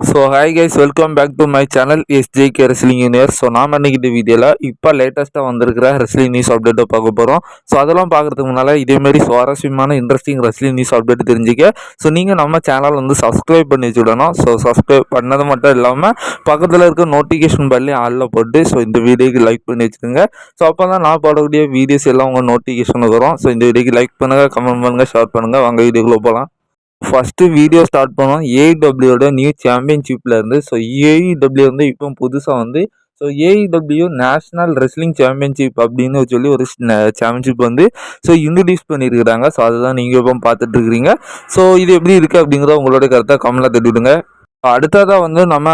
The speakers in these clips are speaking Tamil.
So hi guys, welcome back to my channel SJK wrestling universe. So நாம் அன்றைக்கி வீடியோவில் இப்போ லேட்டஸ்ட்டாக வந்திருக்கிற ரெஸ்லிங் நியூஸ் அப்டேட்டை பார்க்க போகிறோம். ஸோ அதெல்லாம் பார்க்குறதுக்கு முன்னால் இதேமாரி சுவாரஸ்யமான இன்ட்ரெஸ்டிங் ரெஸ்லிங் நியூஸ் அப்டேட் தெரிஞ்சுக்க ஸோ நீங்கள் நம்ம சேனல் வந்து சப்ஸ்கிரைப் பண்ணி வச்சுவிடணும். ஸோ சப்ஸ்கிரைப் பண்ணது மட்டும் இல்லாமல் பக்கத்தில் இருக்க நோட்டிஃபிகேஷன் பல்லையும் ஆளில் போட்டு ஸோ இந்த வீடியோக்கு லைக் பண்ணி வச்சுக்கோங்க. ஸோ அப்போ தான் நான் போடக்கூடிய வீடியோஸ் எல்லாம் உங்கள் நோட்டிஃபிகேஷனுக்கு வரும். ஸோ இந்த வீடியோக்கு லைக் பண்ணுங்கள், கமெண்ட் பண்ணுங்கள், ஷேர் பண்ணுங்கள். வாங்க வீடியோக்குள்ளே போகலாம். ஃபஸ்ட்டு வீடியோ ஸ்டார்ட் பண்ணோம் ஏஇடபிள்யூட நியூ சாம்பியன்ஷிப்பில் இருந்து. ஸோ ஏஇடபிள்யூ வந்து இப்போ புதுசாக வந்து so AEW national wrestling championship அப்படின்னு சொல்லி ஒரு சாம்பியன்ஷிப் வந்து ஸோ இன்ட்ரடியூஸ் பண்ணியிருக்கிறாங்க. ஸோ அதுதான் நீங்கள் இப்போ பார்த்துட்ருக்கிறீங்க. ஸோ இது எப்படி இருக்குது அப்படிங்கிறத உங்களோட கருத்தை கமெண்ட்டில் தட்டிவிடுங்க. அடுத்ததாக வந்து நம்ம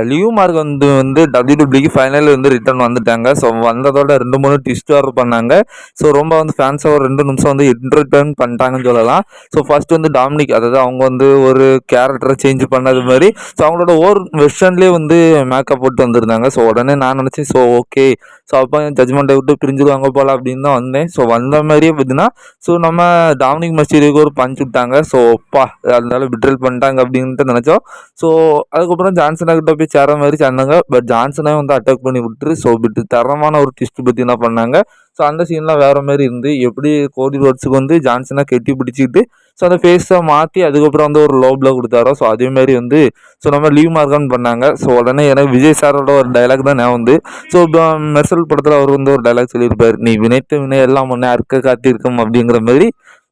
லியூ மார்க் வந்து டபிள்யூடபிள்யூக்கு ஃபைனலில் வந்து ரிட்டர்ன் வந்துட்டாங்க. ஸோ வந்ததோட 2-3 ட்விஸ்ட் ஆர்டர் பண்ணாங்க. ஸோ ரொம்ப வந்து ஃபேன்ஸை ஒரு 2 நிமிஷம் வந்து என்டர்டெயின் பண்ணிட்டாங்கன்னு சொல்லலாம். ஸோ ஃபர்ஸ்ட் வந்து டாமினிக், அதாவது அவங்க வந்து ஒரு கேரக்டரை சேஞ்ச் பண்ணது மாதிரி ஸோ அவங்களோட ஓர் வெர்ஷன்லேயே வந்து மேக்கப் போட்டு வந்திருந்தாங்க. ஸோ உடனே நான் நினச்சேன் ஸோ ஓகே, ஸோ அப்போ ஜட்ஜ்மெண்ட்டை விட்டு பிரிஞ்சுடுவாங்க போல் அப்படின்னு தான் வந்தேன். ஸோ வந்த மாதிரியே பார்த்தீங்கன்னா ஸோ நம்ம டாமினிக் மஸ்டீரியோக்கு ஒரு பஞ்ச் விட்டாங்க. ஸோ அப்பா அதனால விட்ரல் பண்ணிட்டாங்க அப்படின்ட்டு நினச்சோம். ஸோ அதுக்கப்புறம் ஜான்சனா கிட்ட போய் சேர மாதிரி சேர்ந்தாங்க. பட் ஜான்சனே வந்து அட்டாக் பண்ணி விட்டுரு. ஸோ விட்டு தரமான ஒரு ட்விஸ்ட் பற்றி என்ன பண்ணாங்க. ஸோ அந்த சீன்லாம் வேறு மாதிரி இருந்து எப்படி கோடி ரோட்ஸுக்கு வந்து ஜான்சனாக கெட்டி பிடிச்சிக்கிட்டு ஸோ அந்த ஃபேஸை மாற்றி அதுக்கப்புறம் வந்து ஒரு லோ ப்ளோ கொடுத்தாரோ. ஸோ அதேமாரி வந்து ஸோ நம்ம லீவ் மார்கன் பண்ணாங்க. ஸோ உடனே எனக்கு விஜய் சாரோட ஒரு டைலாக் தான் நான் வந்து ஸோ மெர்சல் படத்தில் அவர் வந்து ஒரு டைலாக் சொல்லியிருப்பார், நீ வினைத்த வினை எல்லாம் முன்னே அறுக்க காத்திருக்கும் அப்படிங்கிற மாதிரி.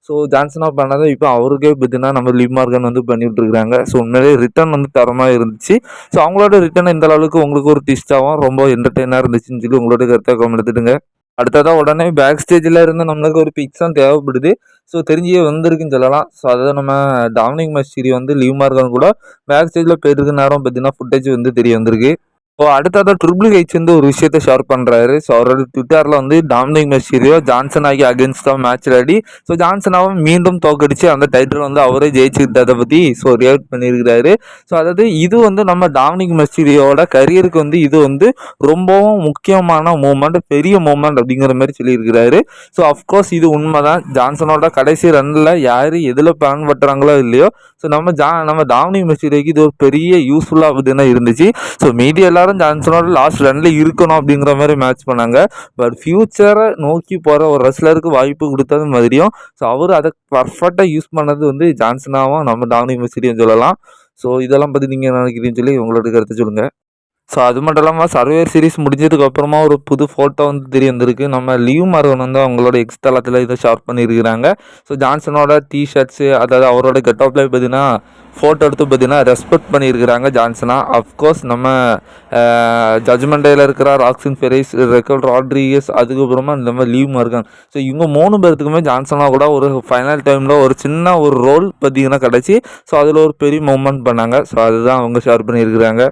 ஸோ ஜான்சனாக பண்ணதை இப்போ அவருக்கே பார்த்தீங்கன்னா நம்ம லீவ் மார்கன் வந்து பண்ணிவிட்டு இருக்காங்க. ஸோ உண்மையிலே ரிட்டர்ன் வந்து தரமாக இருந்துச்சு. ஸோ அவங்களோட ரிட்டர்ன் இந்த அளவுக்கு உங்களுக்கு ஒரு ட்விஸ்டாகவும் ரொம்ப என்டர்டெயினாக இருந்துச்சுன்னு சொல்லி உங்களோட கருத்தை எடுத்துடுங்க. அடுத்ததாக உடனே பேக் ஸ்டேஜில் இருந்து நம்மளுக்கு ஒரு பிக்ஸும் தேவைப்படுது. ஸோ தெரிஞ்சே வந்திருக்குன்னு சொல்லலாம். ஸோ அதை நம்ம டாமினிக் மஸ்டீரியோ வந்து லீவ் மார்கன் கூட பேக் ஸ்டேஜில் போயிட்டு நேரம் பார்த்தீங்கன்னா ஃபுட்டேஜ் வந்து தெரிய வந்திருக்கு. ஸோ அடுத்ததாக ட்ரிபிள் ஹெச் வந்து ஒரு விஷயத்தை ஷேர் பண்ணுறாரு. ஸோ அவரோட ட்விட்டரில் வந்து டாமினிக் மஸ்டீரியோ ஜான்சன் ஆகி அகேன்ஸ்டாக மேட்ச் ஆடி ஸோ ஜான்சனாவும் மீண்டும் தோக்கடிச்சு அந்த டைட்டில் வந்து அவரே ஜெயிச்சுக்கிட்டதை பற்றி ஸோ ரியாக்ட் பண்ணியிருக்கிறாரு. ஸோ அதாவது இது வந்து நம்ம டாமினிக் மஸ்டீரியோட கரியருக்கு வந்து இது வந்து ரொம்பவும் முக்கியமான மூமெண்ட், பெரிய மூமெண்ட் அப்படிங்கிற மாதிரி சொல்லியிருக்கிறாரு. ஸோ அஃப்கோர்ஸ் இது உண்மை தான். ஜான்சனோட கடைசி ரன்னில் யார் எதில் பிளான் பட்டுறாங்களோ இல்லையோ ஸோ நம்ம டாமினிக் மஸ்டீரியோக்கு இது ஒரு பெரிய யூஸ்ஃபுல்லாக அப்படின்னா இருந்துச்சு. ஸோ மீடியா எல்லாரும் ஜான்சனோட லாஸ்ட் ரன்ல இருக்கணும் அப்படிங்கிற மாதிரி மேட்ச் பண்ணாங்க. பட் ஃபியூச்சரை நோக்கி போகிற ஒரு ரெஸ்லருக்கு வாய்ப்பு கொடுத்தது மாதிரியும் ஸோ அவர் அதை பர்ஃபெக்டாக யூஸ் பண்ணது வந்து ஜான்சனாகவும் நம்ம டாமினிக் மஸ்டீரியோன்னு சொல்லலாம். ஸோ இதெல்லாம் பற்றி நீங்கள் நினைக்கிறீங்கன்னு சொல்லி உங்களோட கருத்தை சொல்லுங்கள். ஸோ அது மட்டும் இல்லாமல் சர்வேர் சீரிஸ் முடிஞ்சதுக்கு அப்புறமா ஒரு புது ஃபோட்டோ வந்து தெரிய வந்திருக்கு. நம்ம லீவ் மார்கன் வந்து அவங்களோட எக்ஸ் தளத்தில் இதை ஷேர் பண்ணியிருக்கிறாங்க. ஸோ ஜான்சனோட டிஷர்ட்ஸு, அதாவது அவரோட கெட்டப்பில் பார்த்தீங்கன்னா ஃபோட்டோ எடுத்து பார்த்தீங்கன்னா ரெஸ்பெக்ட் பண்ணியிருக்கிறாங்க ஜான்சனா. அஃப்கோர்ஸ் நம்ம ஜட்ஜ்மெண்ட் டேயில் இருக்கிற ராக்ஸின் ஃபெரிஸ், ரெக்கல் ராட்ரிகஸ், அதுக்கப்புறமா நம்ம லீவ் மார்கன். ஸோ இவங்க 3 பேர்த்துக்குமே ஜான்சனா கூட ஒரு ஃபைனல் டைமில் ஒரு சின்ன ஒரு ரோல் பார்த்தீங்கன்னா கிடச்சி ஸோ அதில் ஒரு பெரிய மூமெண்ட் பண்ணாங்க. ஸோ அதுதான் அவங்க ஷேர் பண்ணியிருக்கிறாங்க.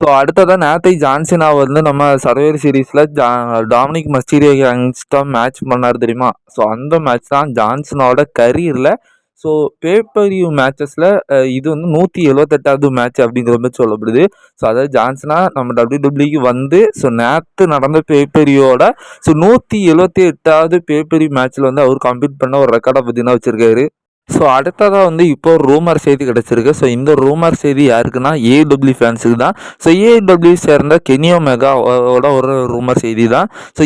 ஸோ அடுத்ததான் நேற்று ஜான்சனா வந்து நம்ம சர்வேர் சீரீஸில் டாமினிக் மஸ்டீரியோ அகேன்ஸ்டாக மேட்ச் பண்ணார் தெரியுமா. ஸோ அந்த மேட்ச் தான் ஜான்சனோட கரியரில் ஸோ பேப்பர்வியூ மேட்சஸில் இது வந்து 178வது மேட்ச் அப்படிங்கிற மாதிரி சொல்லப்படுது. ஸோ அதாவது ஜான்சனா நம்ம டபிள்யூடபிள்யூக்கு வந்து ஸோ நேற்று நடந்த பேப்பரியோட ஸோ 178வது பேப்பரி மேட்ச்சில் வந்து அவர் கம்ப்ளீட் பண்ண ஒரு ரெக்கார்டை பார்த்தீங்கன்னா வச்சுருக்காரு. ஸோ அடுத்ததாக வந்து இப்போ ஒரு ரூமர் செய்தி கிடச்சிருக்கு. ஸோ இந்த ரூமர் செய்தி யாருக்குன்னா ஏடபிள்யூ ஃபேன்ஸுக்கு தான். ஸோ ஏடபிள்யூ சேர்ந்த கெனி ஒமேகாவோட ஒரு ரூமர் செய்தி தான். ஸோ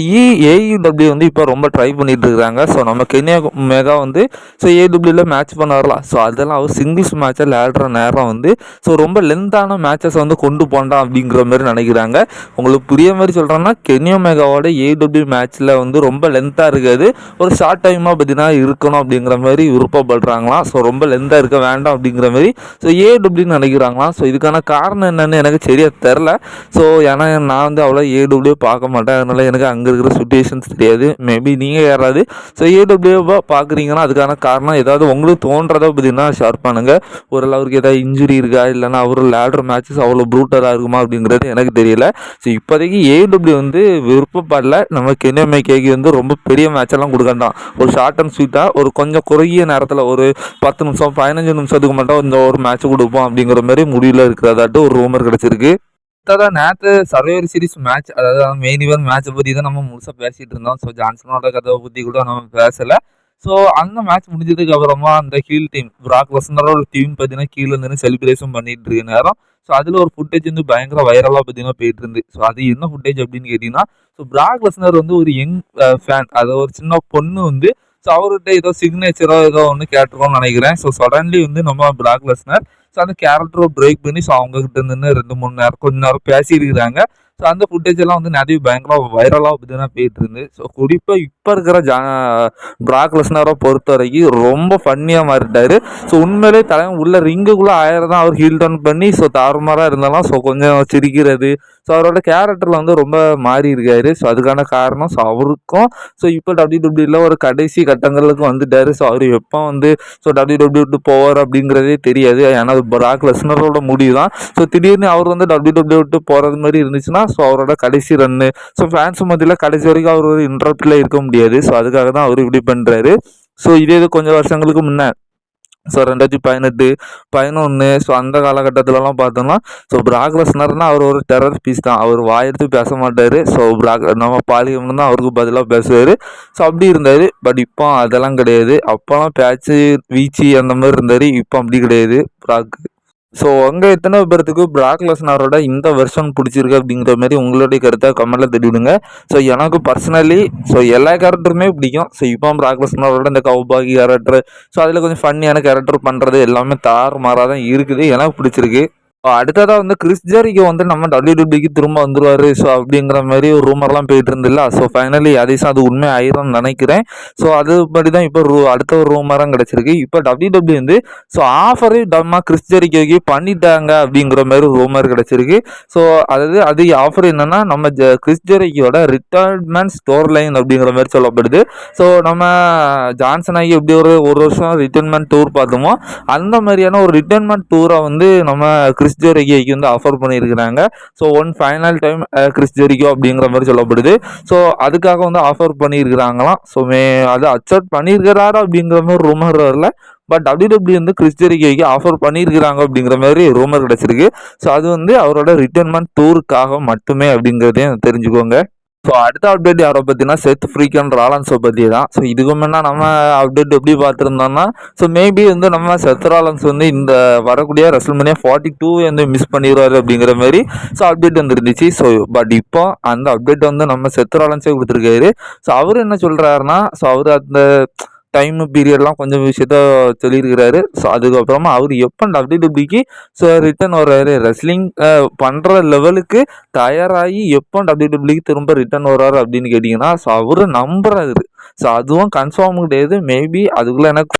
ஏஇடபிள்யூ வந்து இப்போ ரொம்ப ட்ரை பண்ணிட்டு இருக்கிறாங்க. ஸோ நம்ம கெனி ஒமேகா வந்து ஸோ ஏடபிள்யூவில் மேட்ச் பண்ண வரலாம். ஸோ அதெல்லாம் அவர் சிங்கிள்ஸ் மேட்சை விளையாடுற நேரம் வந்து ஸோ ரொம்ப லென்த்தான மேட்சஸ் வந்து கொண்டு போண்டாம் அப்படிங்கிற மாதிரி நினைக்கிறாங்க. உங்களுக்கு புரிய மாதிரி சொல்கிறேன்னா கெனி ஒமேகாவோட ஏடபிள்யூ மேட்ச்சில் வந்து ரொம்ப லென்த்தாக இருக்காது, ஒரு ஷார்ட் டைமாக பார்த்தீங்கன்னா இருக்கணும் அப்படிங்கிற மாதிரி விருப்பப்படுறாங்க. ஸோ ரொம்ப லென்த்தாக இருக்க வேண்டாம் அப்படிங்கிற மாதிரி ஸோ ஏடபிள்யூன்னு நினைக்கிறாங்களாம். ஸோ இதுக்கான காரணம் என்னன்னு எனக்கு சரியாக தெரில. ஸோ ஏன்னா நான் வந்து அவ்வளோ ஏடபிள்யூ பார்க்க மாட்டேன், அதனால் எனக்கு அங்கே இருக்கிற சுச்சுவேஷன்ஸ் தெரியாது. மேபி நீங்கள் யாராவது ஸோ ஏடபிள்யூவை பார்க்குறீங்கன்னா அதுக்கான காரணம் ஏதாவது உங்களுக்கு தோன்றதை பார்த்தீங்கன்னா ஷேர் பண்ணுங்கள். ஒரு அவருக்கு ஏதாவது இன்ஜுரி இருக்கா, இல்லைனா அவர் லேடர் மேட்சஸ் அவ்வளோ ப்ரூட்டராக இருக்குமா அப்படிங்கிறது எனக்கு தெரியல. ஸோ இப்போதைக்கு ஏடபிள்யூ வந்து விருப்பப்படல நம்ம கெனி ஒமேகாக்கு வந்து ரொம்ப பெரிய மேட்செல்லாம் கொடுக்கண்டாம். ஒரு ஷார்ட் அண்ட் ஸ்வீட்டாக ஒரு கொஞ்சம் குறுகிய நேரத்தில் ஒரு 10 நிமிஷம் 15 நிமிஷத்துக்கு மட்டும் இந்த ஒரு மேட்ச் கொடுப்போம் அப்படிங்கிற மாதிரி முடிவில் இருக்கிறதாட்டு ஒரு ரூமர் கிடச்சிருக்கு. அதான் நேற்று சர்வேர் சீரிஸ் மேட்ச், அதாவது மெயின் இவன் மேட்சை பற்றி தான் நம்ம முழுசாக பேசிகிட்டு இருந்தோம். ஸோ ஜான்சனோட கதை பற்றி கூட நம்ம பேசலை. ஸோ அந்த மேட்ச் முடிஞ்சதுக்கு அப்புறமா அந்த ஹீல் டீம் பிராக் லெஸ்னரோட டீம் பார்த்தீங்கன்னா கீழே இருந்து செலிப்ரேஷன் பண்ணிட்டு இருக்க நேரம் ஸோ அதில் ஒரு ஃபுட்டேஜ் வந்து பயங்கர வைரலாக பார்த்தீங்கன்னா போயிட்டு இருந்து. ஸோ அது என்ன ஃபுட்டேஜ் அப்படின்னு கேட்டிங்கன்னா, ஸோ பிராக் லெஸ்னர் வந்து ஒரு யங் ஃபேன், அது ஒரு சின்ன பொண்ணு வந்து ஸோ அவர்கிட்ட ஏதோ சிக்னேச்சரோ ஏதோ ஒன்று கேட்டிருக்கோம்னு நினைக்கிறேன். ஸோ சடன்லி வந்து நம்ம பிராக் லெஸ்னர் ஸோ அந்த கேரக்டரை பிரேக் பண்ணி ஸோ அவங்க கிட்ட இருந்து 2-3 நேரம் கொஞ்ச நேரம் பேசியிருக்கிறாங்க. ஸோ அந்த ஃபுட்டேஜ் எல்லாம் வந்து நிறைய பயங்கர வைரலாக பார்த்தீங்கன்னா போயிட்டு இருந்து. ஸோ குறிப்பாக இப்போ இருக்கிற பிராக் லெஸ்னரை பொறுத்த வரைக்கும் ரொம்ப ஃபன்னியாக மாறிட்டாரு. ஸோ உண்மையிலே தலைவன் உள்ள ரிங்குக்குள்ளே 1000 தான் அவர் ஹீல் டவுன் பண்ணி ஸோ தாறுமாறாக இருந்தாலும் ஸோ கொஞ்சம் சிரிக்கிறது ஸோ அவரோட கேரக்டரில் வந்து ரொம்ப மாறி இருக்காரு. ஸோ அதுக்கான காரணம் ஸோ அவருக்கும் ஸோ இப்போ WWE ஒரு கடைசி கட்டங்களுக்கு வந்துட்டாரு. ஸோ அவர் எப்போ வந்து ஸோ WWE விட்டு போவார் அப்படிங்கிறதே தெரியாது. ஏன்னா அது பிராக் லெஸ்னரோட முடிவு தான். ஸோ திடீர்னு அவர் வந்து WWE விட்டு போகிறது மாதிரி இருந்துச்சுன்னா ஸோ அவரோட கடைசி ரன்னு ஸோ ஃபேன்ஸ் மத்தியில் கடைசி வரைக்கும் அவர் ஒரு இன்ட்ரப்டில் இருக்க முடியாது. ஸோ அதுக்காக தான் அவர் இப்படி பண்ணுறாரு. ஸோ இதே இது கொஞ்சம் வருஷங்களுக்கு முன்னே ஸோ 2018, 11 ஸோ அந்த காலகட்டத்திலலாம் பார்த்தோம்னா ஸோ பிராக் லெஸ்னர்னா அவர் ஒரு டெரர் பீஸ் தான். அவர் வாயெடுத்து பேச மாட்டார். ஸோ நம்ம பாலிகம்னு தான் அவருக்கு பதிலாக பேசுவார். ஸோ அப்படி இருந்தார். பட் இப்போ அதெல்லாம் கிடையாது. அப்போலாம் பேச்சு வீச்சு அந்த மாதிரி இருந்தார். இப்போ அப்படி கிடையாது பிராக். ஸோ உங்கள் எத்தனை பேர்த்துக்கு பிராக் லெஸ்னரோட இந்த வெர்ஷன் பிடிச்சிருக்கு அப்படிங்கிற மாதிரி உங்களுடைய கருத்தை கமெண்ட்டில் தெரிவிடுங்க. ஸோ எனக்கு பர்சனலி ஸோ எல்லா கேரக்டருமே பிடிக்கும். ஸோ இப்போ பிராக் லெஸ்னரோட இந்த கவுபாகி கேரக்டர் ஸோ அதில் கொஞ்சம் ஃபன்னியான கேரக்டர் பண்ணுறது எல்லாமே தாறுமாறாக தான் இருக்குது. எனக்கு பிடிச்சிருக்கு. அடுத்ததாக வந்து கிறிஸ் ஜெரிகோ வந்து நம்ம WWE திரும்ப வந்துருவாரு ஸோ அப்படிங்கிற மாதிரி ஒரு ரூமர்லாம் போயிட்டு இருந்தில்ல. ஸோ ஃபைனலி அதேசம் அது உண்மை ஆயிரும்னு நினைக்கிறேன். ஸோ அது படி தான் இப்போ அடுத்த ஒரு ரூமராக கிடச்சிருக்கு. இப்போ WWE வந்து ஸோ ஆஃபரு நம்ம கிறிஸ் ஜெரிகோக்கு பண்ணிட்டாங்க அப்படிங்கிற மாதிரி ஒரு ரூமர் கிடச்சிருக்கு. ஸோ அதாவது அது ஆஃபர் என்னன்னா நம்ம கிறிஸ் ஜெரிகோட ரிட்டையர்மெண்ட் ஸ்டோர் லைன் அப்படிங்கிற மாதிரி சொல்லப்படுது. ஸோ நம்ம ஜான்சன் ஆகி எப்படி ஒரு வருஷம் ரிட்டைர்மெண்ட் டூர் பார்த்தோமோ அந்த மாதிரியான ஒரு ரிட்டைர்மெண்ட் டூரை வந்து நம்ம கிறிஸ் ஜெரிகோக்கு வந்து ஆஃபர் பண்ணியிருக்கிறாங்க. So one final time Chris Jericho அப்படிங்கிற மாதிரி சொல்லப்படுது. ஸோ அதுக்காக வந்து ஆஃபர் பண்ணியிருக்கிறாங்களாம். ஸோ அதை அக்செப்ட் பண்ணியிருக்கிறாரா அப்படிங்கிற மாதிரி ரூமர் வரல. பட் WWE வந்து கிறிஸ் ஜெரிகோக்கு ஆஃபர் பண்ணியிருக்கிறாங்க அப்படிங்கிற மாதிரி ரூமர் கிடச்சிருக்கு. ஸோ அது வந்து அவரோட ரிட்டைர்மெண்ட் டூருக்காக மட்டுமே அப்படிங்கிறதையும் தெரிஞ்சுக்கோங்க. ஸோ அடுத்த அப்டேட் யாரை பற்றினா செத் ஃப்ரீக்கன் ராலன்ஸை பற்றி தான். ஸோ இதுக்கு முன்னே நம்ம அப்டேட் எப்படி பார்த்துருந்தோம்னா ஸோ மேபி வந்து நம்ம செத் ராலன்ஸ் வந்து இந்த வரக்கூடிய ரெஸ்ல்மேனியா 42 வந்து மிஸ் பண்ணிடுவார் அப்படிங்கிற மாதிரி ஸோ அப்டேட் வந்துருந்துச்சு. ஸோ பட் இப்போ அந்த அப்டேட் வந்து நம்ம செத் ராலன்ஸே கொடுத்துருக்காரு. ஸோ அவர் என்ன சொல்கிறாருன்னா ஸோ அவர் அந்த டைம் பீரியட்லாம் கொஞ்சம் விஷயத்த சொல்லியிருக்கிறாரு. ஸோ அதுக்கப்புறமா அவர் எப்போ WWEக்கு ஸோ ரிட்டர்ன் வர்றாரு ரெஸ்லிங் பண்ணுற லெவலுக்கு தயாராகி எப்போ WWEக்கு திரும்ப ரிட்டர்ன் வர்றாரு அப்படின்னு கேட்டிங்கன்னா ஸோ அவர் நம்புறாரு. ஸோ அதுவும் கன்ஃபார்ம் கிடையாது. மேபி அதுக்குள்ளே எனக்கு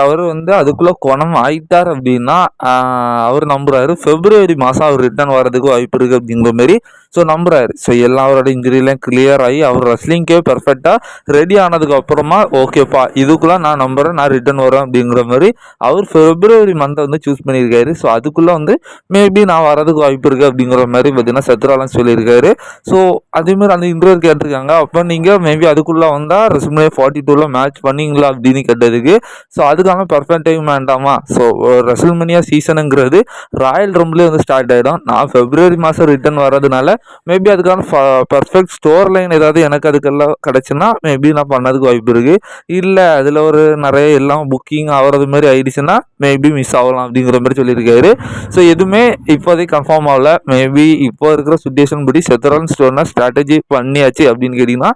அவர் வந்து அதுக்குள்ளே குணம் ஆயிட்டார் அப்படின்னா அவர் நம்புறாரு February மாதம் அவர் ரிட்டர்ன் வர்றதுக்கு வாய்ப்பு இருக்குது அப்படிங்கிற மாதிரி ஸோ நம்புறாரு. ஸோ எல்லாம் அவரோட இன்ஜுரியெலாம் கிளியர் ஆகி அவர் ரெஸ்லிங்க்கே பெர்ஃபெக்டாக ரெடி ஆனதுக்கு அப்புறமா ஓகேப்பா இதுக்குள்ளே நான் நம்புறேன் நான் ரிட்டர்ன் வரேன் அப்படிங்கிற மாதிரி அவர் February மந்த்தை வந்து சூஸ் பண்ணியிருக்காரு. ஸோ அதுக்குள்ளே வந்து மேபி நான் வரதுக்கு வாய்ப்பு இருக்குது அப்படிங்கிற மாதிரி பார்த்தீங்கன்னா செத்ராலன்ஸ் சொல்லியிருக்காரு. ஸோ அதேமாதிரி அந்த இன்டர்வியூ கேட்டிருக்காங்க. அப்போ நீங்கள் மேபி அதுக்குள்ளே வந்தால் ரெஸ்ல்மேனியா 42 மேட்ச் பண்ணீங்களா அப்படின்னு கேட்டதுக்கு ஸோ அதுக்கான பர்ஃபெக்ட் டைம் வேண்டாமா. ஸோ ரெஸ்ல்மேனியா சீசனுங்கிறது ராயல் ரம்பிளே வந்து ஸ்டார்ட் ஆகிடும். நான் February மாதம் ரிட்டர்ன் வர்றதுனால மேபி அதுக்கான பர்ஃபெக்ட் ஸ்டோர் லைன் ஏதாவது எனக்கு அதுக்கெல்லாம் கிடச்சுன்னா மேபி நான் பண்ணதுக்கு வாய்ப்பு இருக்குது. இல்லை அதில் ஒரு நிறைய எல்லாம் புக்கிங் ஆகிறது மாதிரி ஆயிடுச்சுன்னா மேபி மிஸ் ஆகலாம் அப்படிங்கிற மாதிரி சொல்லியிருக்காரு. ஸோ எதுவுமே இப்போதைக்கு கன்ஃபார்ம் ஆகல. மேபி இப்போ இருக்கிற சுச்சுவேஷன் படி செத்ராலன்ஸ் ஸ்டோர்னா ஸ்ட்ராட்டஜி பண்ணியாச்சு அப்படின்னு கேட்டிங்கன்னா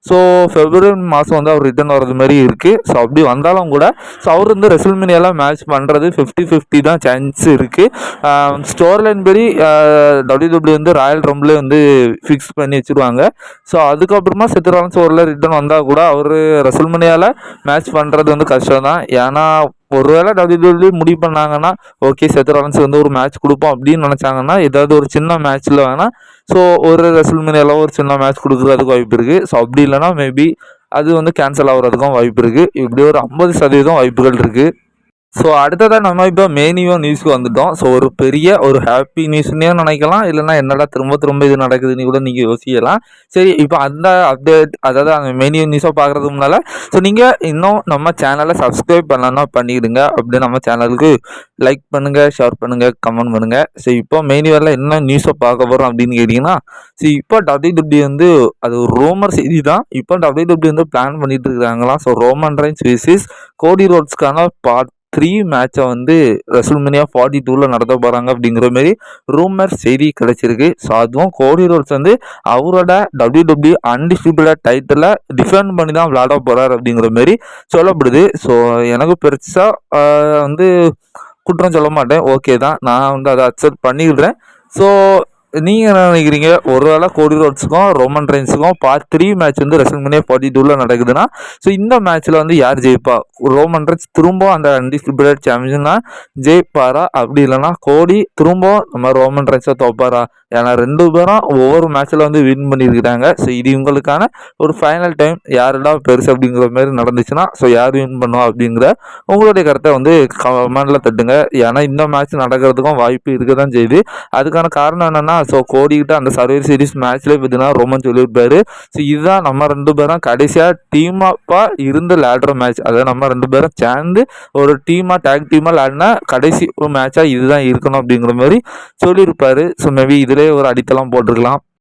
ஸோ February மாதம் வந்து அவர் ரிட்டர்ன் வர்றது மாதிரி இருக்குது. ஸோ அப்படி வந்தாலும் கூட ஸோ அவர் வந்து ரெஸ்ல்மேனியாலாம் மேட்ச் பண்ணுறது 50-50 தான் சான்ஸ் இருக்குது. ஸ்டோர் லைன் படி WWE வந்து ராயல் ரம்பிளே வந்து ஃபிக்ஸ் பண்ணி வச்சுருவாங்க. ஸோ அதுக்கப்புறமா செத்ராலன்ஸ் ஒரு ரிட்டர்ன் வந்தால் கூட அவர் ரெஸ்ல்மேனியாவில் மேட்ச் பண்ணுறது வந்து கஷ்டம் தான். ஏன்னா ஒருவேளை WWE முடிவு பண்ணாங்கன்னா ஓகே செத்ராலன்ஸ் வந்து ஒரு மேட்ச் கொடுப்போம் அப்படின்னு நினச்சாங்கன்னா ஏதாவது ஒரு சின்ன மேட்ச்சில் வேணால் ஸோ ஒரு ரெஸ்ல்மேனியாவில் ஒரு சின்ன மேட்ச் கொடுக்குறதுக்கு வாய்ப்பு இருக்குது. ஸோ அப்படி இல்லைனா மேபி அது வந்து கேன்சல் ஆகிறதுக்கும் வாய்ப்பு இருக்குது. இப்படி ஒரு 50% வாய்ப்புகள் இருக்குது. ஸோ அடுத்ததாக நம்ம இப்போ மெயினியோ நியூஸ்க்கு வந்துட்டோம். ஸோ ஒரு பெரிய ஒரு ஹாப்பி நியூஸ்னே நினைக்கலாம். இல்லைன்னா என்னடா திரும்ப திரும்ப இது நடக்குதுன்னு கூட நீங்கள் யோசிக்கலாம். சரி, இப்போ அந்த அப்டேட், அதாவது அந்த மெயினியோ நியூஸை பார்க்குறதுக்கு முன்னால் ஸோ நீங்கள் இன்னும் நம்ம சேனலை சப்ஸ்கிரைப் பண்ணலன்னா பண்ணிவிடுங்க. அப்படியே நம்ம சேனலுக்கு லைக் பண்ணுங்கள், ஷேர் பண்ணுங்கள், கமெண்ட் பண்ணுங்கள். ஸோ இப்போ மெயினியோவில் என்ன நியூஸை பார்க்க போகிறோம் அப்படின்னு கேட்டிங்கன்னா, ஸோ இப்போ WWE வந்து அது ஒரு ரூமர் செய்தி தான். இப்போ WWE வந்து பிளான் பண்ணிட்டு இருக்கிறாங்களாம். ஸோ ரோமன் ரைன்ஸ் விசிஸ் கோடி ரோட்ஸ்க்கான பார்ட் 3 மேட்சை வந்து ரெஸ்ல்மேனியா 42ல நடத்த போகிறாங்க அப்படிங்கிற மாரி ரூமர் செய்தி கிடைச்சிருக்கு. ஸோ அதுவும் கோடி ரோட்ஸ் வந்து அவரோட WWE அன்டிஸ்ட்ரிபியூட்டட் டைட்டிலை டிஃபெண்ட் பண்ணி தான் விளையாட போகிறார் அப்படிங்கிற மாரி சொல்லப்படுது. ஸோ எனக்கு பெருசாக வந்து குற்றம் சொல்ல மாட்டேன். ஓகே தான், நான் வந்து அதை அக்செப்ட் பண்ணிடுறேன். ஸோ நீங்கள் என்ன நினைக்கிறீங்க? ஒருவேளை கோடி ரோட்ஸுக்கும் ரோமன் ரெயின்ஸுக்கும் பார்ட் 3 மேட்ச் வந்து ரெஸ்ல்மேனியா 42ல நடக்குதுன்னா, ஸோ இந்த மேட்ச்சில் வந்து யார் ஜெயிப்பா? ரோமன் ரெயின்ஸ் திரும்பவும் அந்த அன்டிஸ்ட்ரிபியூட்டட் சாம்பியனா ஜெயிப்பாரா? அப்படி இல்லைன்னா கோடி திரும்பவும் நம்ம ரோமன் ரெயின்ஸை தோப்பாரா? ஏன்னா 2 பேரும் ஒவ்வொரு மேட்ச்சில் வந்து வின் பண்ணியிருக்கிறாங்க. ஸோ இது இவங்களுக்கான ஒரு ஃபைனல் டைம். யாரெல்லாம் பெருசு அப்படிங்கிற மாதிரி நடந்துச்சுன்னா, ஸோ யார் வின் பண்ணுவா அப்படிங்கிற உங்களுடைய கருத்தை வந்து கமெண்டில் தட்டுங்க. ஏன்னா இந்த மேட்ச் நடக்கிறதுக்கும் வாய்ப்பு இருக்க தான் செய்யுது. அதுக்கான காரணம் என்னென்னா, ஸோ கோடிக்கிட்ட அந்த சர்வைவர் சீரிஸ் மேட்ச்லேயே பார்த்தீங்கன்னா ரோமன் சொல்லியிருப்பாரு, ஸோ இதுதான் நம்ம 2 பேரும் கடைசியாக டீமாப்பாக இருந்து விளையாடுற மேட்ச். அதாவது நம்ம 2 பேரும் சேர்ந்து ஒரு டேக் டீமாக விளையாடினா கடைசி ஒரு மேட்சாக இதுதான் இருக்கணும் அப்படிங்கிற மாதிரி சொல்லியிருப்பாரு. ஸோ மேபி இதிலே ஒரு அடித்தளம் போட்டிருக்கலாம்.